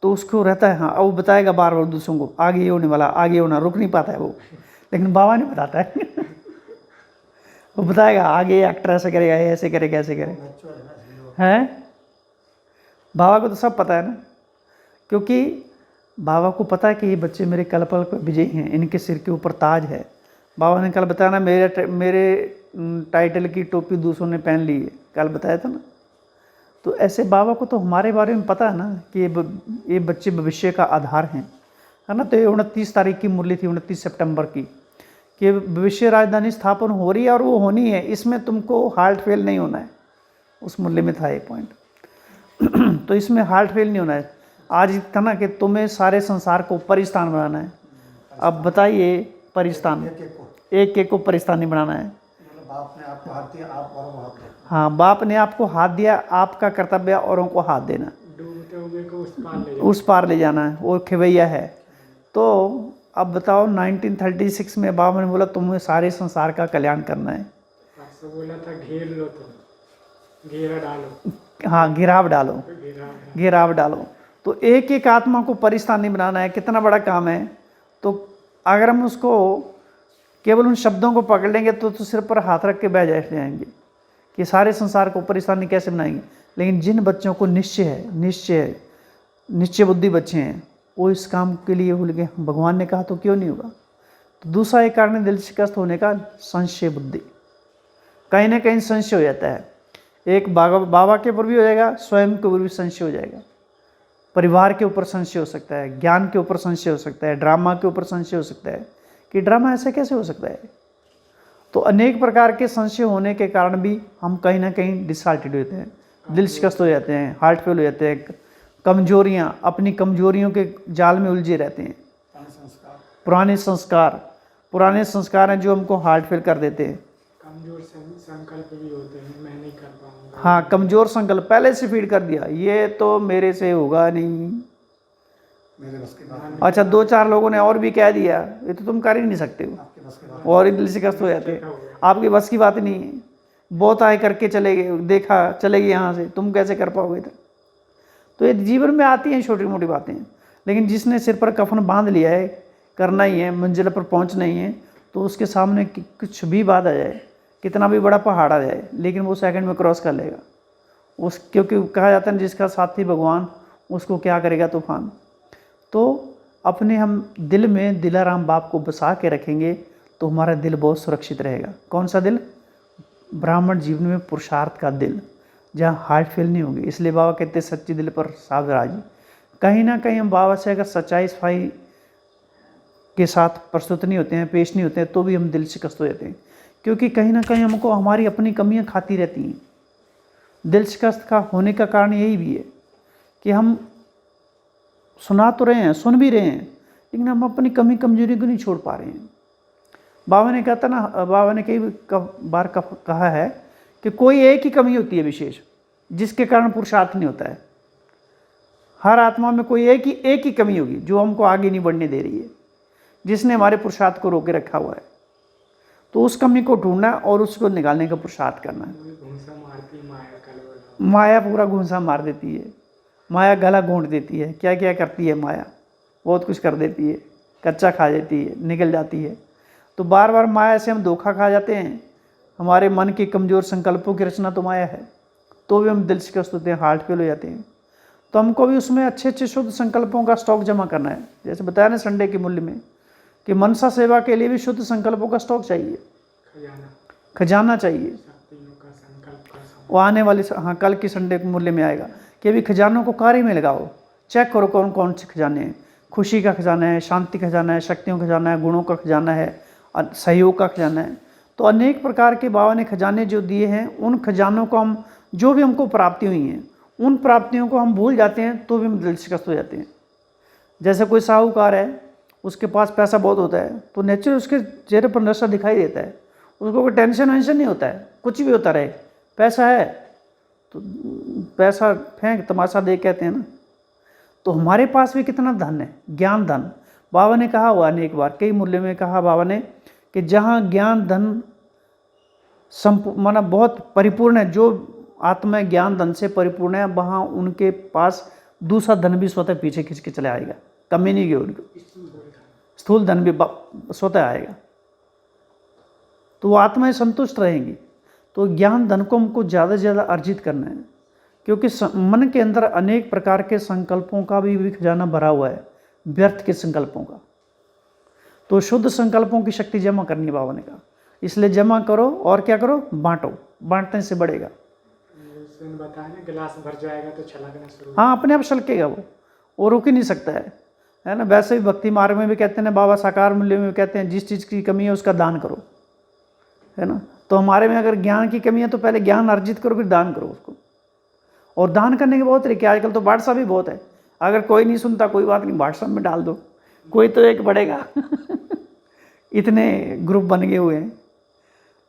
तो उसको रहता है हाँ अब वो बताएगा बार बार दूसरों को, आगे ये होने वाला, आगे होना, रुक नहीं पाता है वो। लेकिन बाबा नहीं बताता है वो बताएगा आगे एक्टर ऐसे करेगा, ऐसे करेगा, ऐसे करेगा। हैं बाबा को तो सब पता है ना, क्योंकि बाबा को पता है कि ये बच्चे मेरे कल पल पर विजयी हैं, इनके सिर के ऊपर ताज है। बाबा ने कल बताया ना, मेरे टाइटल की टोपी दूसरों ने पहन ली है, कल बताया था ना। तो ऐसे बाबा को तो हमारे बारे में पता है ना कि ये बच्चे भविष्य का आधार हैं, है ना। तो ये 29 तारीख की मुरली थी, 29 सितंबर की, कि भविष्य राजधानी स्थापन हो रही है और वो होनी है, इसमें तुमको हार्ट फेल नहीं होना है। उस मुरली में था ये पॉइंट तो इसमें हार्ट फेल नहीं होना है। आज था ना कि तुम्हें सारे संसार को परिस्थान बनाना है। अब बताइए परिस्थान, एक को परिस्थान नहीं बनाना है। बाप ने आपको हाथ दिया, आप औरों को हाथ दो। हाँ, बाप ने आपको हाथ दिया, आपका कर्तव्य औरों को हाथ देना, डूबते हुए को उस पार ले जाना है, वो खेवैया है। तो अब बताओ 1936 में बाबा ने बोला तुम्हें सारे संसार का कल्याण करना है। आपसे बोला था घेर लो, तुम घेरा डालो। हाँ, घेराव डालो, घेराव डालो। तो एक एक आत्मा को परिस्थानी बनाना है, कितना बड़ा काम है। तो अगर हम उसको केवल उन शब्दों को पकड़ लेंगे तो सिर पर हाथ रख के बैठ जाएंगे कि सारे संसार को परिस्थानी कैसे बनाएंगे। लेकिन जिन बच्चों को निश्चय बुद्धि बच्चे हैं, वो इस काम के लिए भूल गए। भगवान ने कहा तो क्यों नहीं होगा। तो दूसरा एक कारण दिल शिकस्त होने का संशय बुद्धि, कहीं ना कहीं संशय हो जाता है। एक बाबा के ऊपर भी हो जाएगा, स्वयं के ऊपर भी संशय हो जाएगा, परिवार के ऊपर संशय हो सकता है, ज्ञान के ऊपर संशय हो सकता है, ड्रामा के ऊपर संशय हो सकता है कि ड्रामा ऐसे कैसे हो सकता है। तो अनेक प्रकार के संशय होने के कारण भी हम कहीं ना कहीं डिसहार्टेड होते हैं, दिल शिकस्त हो जाते हैं, हार्ट फेल हो जाते हैं, कमजोरियाँ, अपनी कमजोरियों के जाल में उलझे रहते हैं। पुराने संस्कार हैं जो हमको हार्ट फेल कर देते हैं। कमजोर संकल्प भी होते हैं, मैं नहीं कर पाऊंगा। हाँ, कमजोर संकल्प पहले से फीड कर दिया, ये तो मेरे से होगा नहीं। मेरे बस की बात अच्छा, 2-4 लोगों ने और भी कह दिया, ये तो तुम कर ही नहीं सकते हो, आपके बस की बात। और दिल शिकस्त हो जाते हैं। आपकी बस की बात नहीं है, बहुत आए करके चले गए, देखा चले गए यहाँ से, तुम कैसे कर पाओगे इधर। तो ये जीवन में आती हैं छोटी मोटी बातें, लेकिन जिसने सिर पर कफन बांध लिया है, करना ही है, मंजिल पर पहुँचना ही है, तो उसके सामने कुछ भी बात आ जाए, कितना भी बड़ा पहाड़ आ जाए, लेकिन वो सेकंड में क्रॉस कर लेगा उस, क्योंकि कहा जाता है जिसका साथी भगवान उसको क्या करेगा तूफान। तो अपने हम दिल में दिलाराम बाप को बसा के रखेंगे तो हमारा दिल बहुत सुरक्षित रहेगा। कौन सा दिल? ब्राह्मण जीवन में पुरुषार्थ का दिल, जहाँ हार्ट फेल नहीं होगी। इसलिए बाबा कहते हैं सच्चे दिल पर साध राजी। कहीं ना कहीं हम बाबा से अगर सच्चाई सफाई के साथ प्रस्तुत नहीं होते हैं, पेश नहीं होते हैं, तो भी हम दिल शिकस्त हो जाते हैं, क्योंकि कहीं ना कहीं हमको हमारी अपनी कमियां खाती रहती हैं। दिल शिकस्त का होने का कारण यही भी है कि हम सुना तो रहे हैं, सुन भी रहे हैं, लेकिन हम अपनी कमी कमजोरी को नहीं छोड़ पा रहे हैं। बाबा ने कहता ना, बाबा ने कई बार कहा है कि कोई एक ही कमी होती है विशेष, जिसके कारण पुरुषार्थ नहीं होता है। हर आत्मा में कोई एक ही कमी होगी जो हमको आगे नहीं बढ़ने दे रही है, जिसने हमारे पुरुषार्थ को रोके रखा हुआ है। तो उस कमी को ढूंढना और उसको निकालने का पुरुषार्थ करना है। घूंसा मारती माया कलवल। माया पूरा घूंसा मार देती है, माया गला घोंट देती है। क्या क्या करती है माया? बहुत कुछ कर देती है, कच्चा खा देती है, निकल जाती है। तो बार बार माया से हम धोखा खा जाते हैं। हमारे मन के कमज़ोर संकल्पों की रचना तो माया है, तो भी हम दिल शिकस्त होते हैं, हार्ट फेल हो जाते हैं। तो हमको भी उसमें अच्छे अच्छे शुद्ध संकल्पों का स्टॉक जमा करना है। जैसे बताया ना संडे के मूल्य में कि मनसा सेवा के लिए भी शुद्ध संकल्पों का स्टॉक चाहिए, खजाना चाहिए। वो आने वाले कल की संडे के मूल्य में आएगा कि अभी खजानों को कार्य में लगाओ, चेक करो कौन कौन से खजाने हैं। खुशी का खजाना है, शांति का खजाना है, शक्तियों का खजाना है, गुणों का खजाना है, सहयोग का खजाना है। तो अनेक प्रकार के बाबा ने खजाने जो दिए हैं, उन खजानों को हम, जो भी हमको प्राप्ति हुई हैं, उन प्राप्तियों को हम भूल जाते हैं, तो भी हम दिल शिकस्त हो जाते हैं। जैसे कोई साहूकार है, उसके पास पैसा बहुत होता है, तो नेचुरल उसके चेहरे पर नशा दिखाई देता है। उसको कोई टेंशन वेंशन नहीं होता है, कुछ भी होता रहे, पैसा है तो पैसा फेंक तमाशा दे, कहते हैं ना। तो हमारे पास भी कितना धन है, ज्ञान धन। बाबा ने कहा हुआ अनेक बार, कई मूल्य में कहा बाबा ने कि जहाँ ज्ञान धन माना बहुत परिपूर्ण है, जो आत्मा ज्ञान धन से परिपूर्ण है, वहाँ उनके पास दूसरा धन भी स्वतः पीछे खींच के चले आएगा, कमी नहीं गई उनको। स्थूल धन भी स्वतः आएगा, तो वो आत्माएं संतुष्ट रहेंगी। तो ज्ञान धन को हमको ज़्यादा से ज़्यादा अर्जित करना है, क्योंकि मन के अंदर अनेक प्रकार के संकल्पों का भी खजाना भरा हुआ है, व्यर्थ के संकल्पों का। तो शुद्ध संकल्पों की शक्ति जमा करनी है बाबा ने कहा। इसलिए जमा करो और क्या करो, बांटो, बांटने से बढ़ेगा। बताया ना, गिलास भर जाएगा तो छलकना शुरू। हाँ, अपने आप छलकेगा वो रुक ही नहीं सकता है ना। वैसे भी भक्ति मार्ग में भी कहते हैं बाबा, साकार मूल्य में भी कहते हैं, जिस चीज़ की कमी है उसका दान करो, है ना। तो हमारे में अगर ज्ञान की कमी है तो पहले ज्ञान अर्जित करो, फिर दान करो उसको। और दान करने के बहुत तरीके, आजकल तो व्हाट्सएप भी बहुत है। अगर कोई नहीं सुनता कोई बात नहीं, व्हाट्सएप में डाल दो, कोई तो एक बढ़ेगा। इतने ग्रुप बन गए हुए हैं,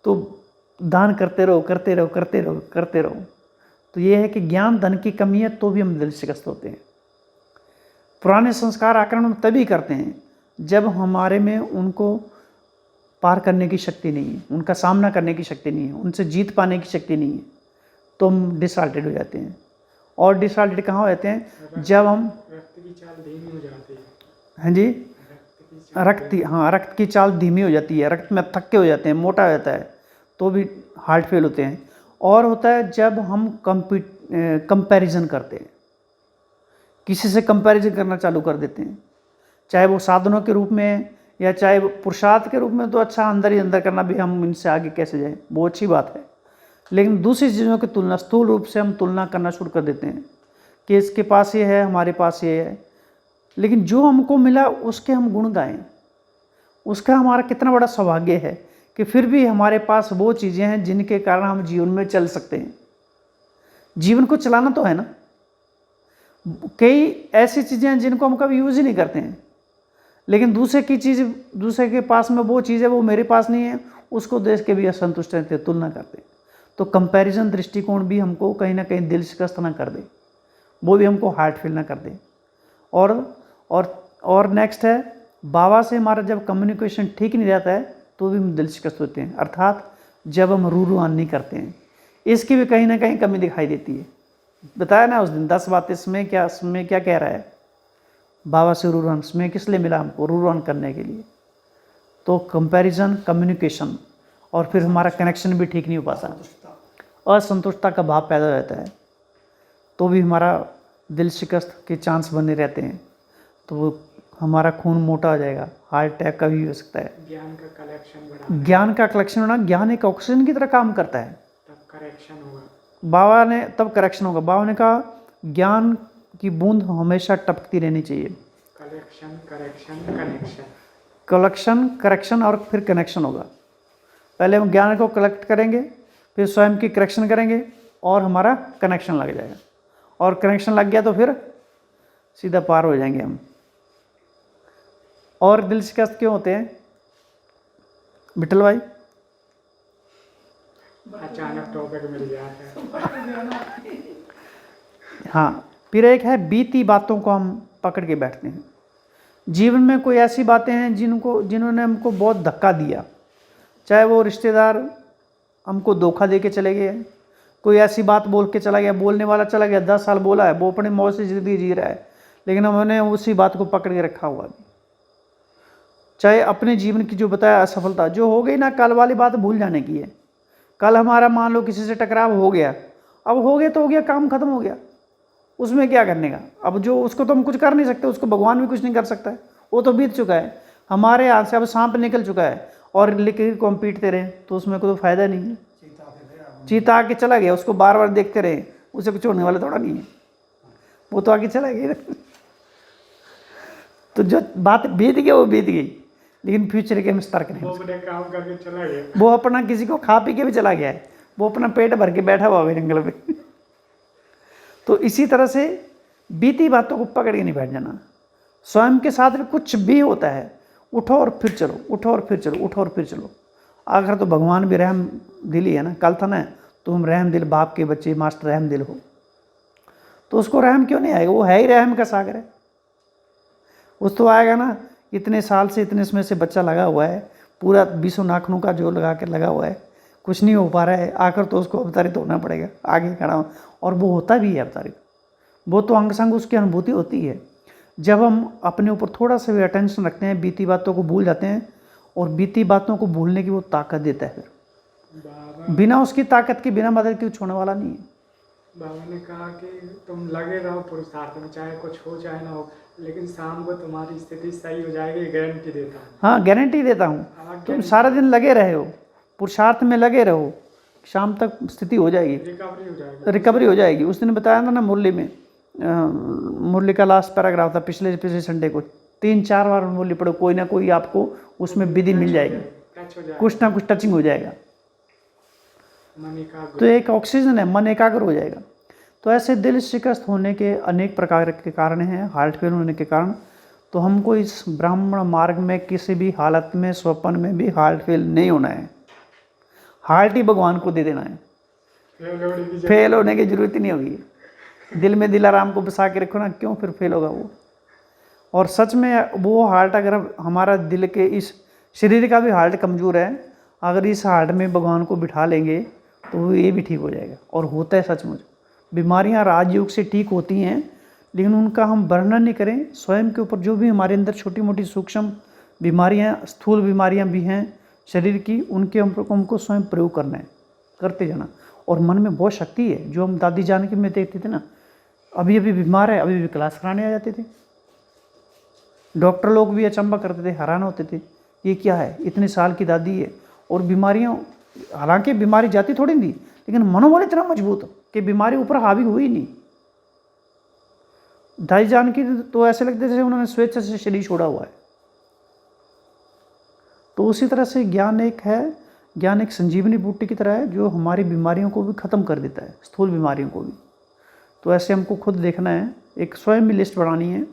तो दान करते रहो, करते रहो, करते रहो, करते रहो। तो ये है कि ज्ञान धन की कमी है तो भी हम दिल शिकस्त होते हैं। पुराने संस्कार आक्रमण हम तभी करते हैं जब हमारे में उनको पार करने की शक्ति नहीं है, उनका सामना करने की शक्ति नहीं है, उनसे जीत पाने की शक्ति नहीं है, तो हम डिसऑर्डर्ड हो जाते हैं। और डिसऑर्डर्ड कहाँ हो जाते हैं? जब हम रक्त की चाल धीमी हो जाती है। हाँ जी, रक्त की चाल धीमी हो जाती है, रक्त में थक्के हो जाते हैं, मोटा हो जाता है, तो भी हार्ट फेल होते हैं। और होता है जब हम कंपैरिजन करते हैं, किसी से कंपैरिजन करना चालू कर देते हैं, चाहे वो साधनों के रूप में या चाहे वो पुरुषार्थ के रूप में। तो अच्छा, अंदर ही अंदर करना भी, हम इनसे आगे कैसे जाएं, वो अच्छी बात है। लेकिन दूसरी चीज़ों की तुलना, स्थूल रूप से हम तुलना करना शुरू कर देते हैं कि इसके पास ये है, हमारे पास ये है। लेकिन जो हमको मिला उसके हम गुण गाएं, उसका हमारा कितना बड़ा सौभाग्य है कि फिर भी हमारे पास वो चीज़ें हैं जिनके कारण हम जीवन में चल सकते हैं। जीवन को चलाना तो है ना। कई ऐसी चीज़ें हैं जिनको हम कभी यूज़ ही नहीं करते हैं, लेकिन दूसरे की चीज़, दूसरे के पास में वो चीज़ है, वो मेरे पास नहीं है, उसको देख के भी असंतुष्ट रहते हैं, तुलना करते हैं। तो कंपैरिजन दृष्टिकोण भी हमको कहीं ना कहीं दिल शिकस्त ना कर दे, वो भी हमको हार्ट फेल ना कर दे। और नेक्स्ट है, बाबा से हमारा जब कम्युनिकेशन ठीक नहीं रहता है तो भी हम दिल शिकस्त होते हैं, अर्थात जब हम रूरुआन नहीं करते हैं, इसकी भी कहीं ना कहीं कमी दिखाई देती है। बताया ना उस दिन 10 बातें, इसमें क्या कह रहा है बाबा से रूरुआन, इसमें किस लिए मिला हमको? रूरुआन करने के लिए। तो कंपैरिजन, कम्युनिकेशन, और फिर हमारा कनेक्शन भी ठीक नहीं हो पाता, असंतुष्टता का भाव पैदा हो जाता है, तो भी हमारा दिल शिकस्त के चांस बने रहते हैं। तो वो हमारा खून मोटा हो जाएगा, हार्ट अटैक का भी हो सकता है। ज्ञान का कलेक्शन बढ़ा, ज्ञान का कलेक्शन होना, ज्ञान एक ऑक्सीजन की तरह काम करता है। तब करेक्शन होगा। बाबा ने तब करेक्शन होगा। बाबा ने कहा ज्ञान की बूंद हमेशा टपकती रहनी चाहिए। Collection, correction, connection. Collection, correction और फिर कनेक्शन होगा। पहले हम ज्ञान को कलेक्ट करेंगे, फिर स्वयं की करेक्शन करेंगे और हमारा कनेक्शन लग जाएगा। और कनेक्शन लग गया तो फिर सीधा पार हो जाएंगे हम। और दिल शिकस्त क्यों होते हैं विठल भाई? अचानक टॉपिक मिल जाता है। हाँ, फिर एक है बीती बातों को हम पकड़ के बैठते हैं। जीवन में कोई ऐसी बातें हैं जिन्होंने हमको बहुत धक्का दिया, चाहे वो रिश्तेदार हमको धोखा दे के चले गए, कोई ऐसी बात बोल के चला गया, बोलने वाला चला गया, 10 साल बोला है, वो अपनी मौज से ज़िंदगी जी रहा है, लेकिन हमने उसी बात को पकड़ के रखा हुआ। चाहे अपने जीवन की जो बताया असफलता जो हो गई ना, कल वाली बात भूल जाने की है। कल हमारा मान लो किसी से टकराव हो गया, अब हो गया तो हो गया, काम खत्म हो गया, उसमें क्या करने का। अब जो उसको तो हम कुछ कर नहीं सकते, उसको भगवान भी कुछ नहीं कर सकता है, वो तो बीत चुका है हमारे हाथ से। अब सांप निकल चुका है और लकीर को हम पीटते रहे तो उसमें कोई तो फायदा नहीं है। चीता आके चला गया, उसको बार बार देखते रहे, उसे कुछ होने वाला थोड़ा नहीं है, वो तो आगे चला गया। तो जो बात बीत गई वो बीत गई, लेकिन फ्यूचर के हम सतर्क नहीं। वो अपने काम करके चला गया। वो अपना किसी को खा पी के भी चला गया है, वो अपना पेट भर के बैठा हुआ है जंगल में। तो इसी तरह से बीती बातों को पकड़ के नहीं बैठ जाना। स्वयं के साथ भी कुछ भी होता है, उठो और फिर चलो, उठो और फिर चलो, उठो और फिर चलो। आखिर तो भगवान भी रहम दिल ही है ना। कल था ना, तुम रहम दिल बाप के बच्चे मास्टर रहम दिल हो, तो उसको रहम क्यों नहीं आएगा? वो है ही रहम का सागर है, उस तो आएगा ना। इतने साल से इतने समय से बच्चा लगा हुआ है, पूरा 20 नाखनों का जो लगा के लगा हुआ है, कुछ नहीं हो पा रहा है, आखिर तो उसको अवतारित होना पड़ेगा, आगे खड़ा हो। और वो होता भी है अवतारित, वो तो अंग संग उसकी अनुभूति होती है। जब हम अपने ऊपर थोड़ा सा भी अटेंशन रखते हैं, बीती बातों को भूल जाते हैं, और बीती बातों को भूलने की वो ताकत देता है। फिर बिना उसकी ताकत के, बिना मदद के कुछ होने वाला नहीं है। बाबा ने कहा कि तुम लगे रहो पुरुषार्थ में, चाहे कुछ हो चाहे ना हो, लेकिन शाम को तुम्हारी स्थिति सही हो जाएगी, गारंटी देता हूँ। हाँ, गारंटी देता हूँ। तुम सारा दिन लगे रहे हो, पुरुषार्थ में लगे रहो, शाम तक स्थिति हो जाएगी, रिकवरी हो जाएगी, रिकवरी हो जाएगी। उस दिन बताया था ना मुरली में, मुरली का लास्ट पैराग्राफ था पिछले संडे को, 3-4 बार मुरली पढ़ो, कोई ना कोई आपको उसमें विधि मिल जाएगी, कुछ ना कुछ टचिंग हो जाएगा। तो एक ऑक्सीजन है, मन एकाग्र हो जाएगा। तो ऐसे दिल शिकस्त होने के अनेक प्रकार के कारण हैं, हार्ट फेल होने के कारण। तो हमको इस ब्राह्मण मार्ग में किसी भी हालत में, स्वप्न में भी हार्ट फेल नहीं होना है। हार्ट ही भगवान को दे देना है, फेल होने की जरूरत ही नहीं होगी। दिल में दिलाराम को बसा के रखो ना, क्यों फिर फेल होगा वो। और सच में वो हार्ट, अगर हमारा दिल के इस शरीर का भी हार्ट कमज़ोर है, अगर इस हार्ट में भगवान को बिठा लेंगे तो ये भी ठीक हो जाएगा। और होता है सचमुच। बीमारियां राजयोग से ठीक होती हैं, लेकिन उनका हम वर्णन नहीं करें। स्वयं के ऊपर जो भी हमारे अंदर छोटी मोटी सूक्ष्म बीमारियां, स्थूल बीमारियां भी हैं शरीर की, उनके हमको स्वयं प्रयोग करना है, करते जाना। और मन में बहुत शक्ति है, जो हम दादी जानकी में देखते थे ना, अभी अभी बीमार है, अभी भी क्लास कराने आ जाते थे। डॉक्टर लोग भी अचंभा करते थे, हैरान होते थे, ये क्या है, इतने साल की दादी है। और बीमारियां, हालांकि बीमारी जाती थोड़ी थी, लेकिन मनोबल इतना मजबूत कि बीमारी ऊपर हावी हुई नहीं। दादी जानकी तो ऐसे लगते जैसे उन्होंने स्वेच्छा से शरीर छोड़ा हुआ है। तो उसी तरह से ज्ञान एक है, ज्ञान एक संजीवनी बूटी की तरह है, जो हमारी बीमारियों को भी ख़त्म कर देता है, स्थूल बीमारियों को भी। तो ऐसे हमको खुद देखना है, एक स्वयं में लिस्ट बनानी है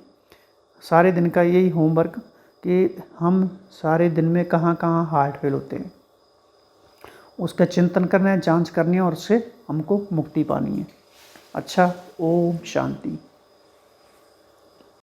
सारे दिन का, यही होमवर्क, कि हम सारे दिन में कहाँ कहाँ हार्ट फेल होते हैं, उसका चिंतन करना है, जांच करनी है, और उससे हमको मुक्ति पानी है। अच्छा, ओम शांति।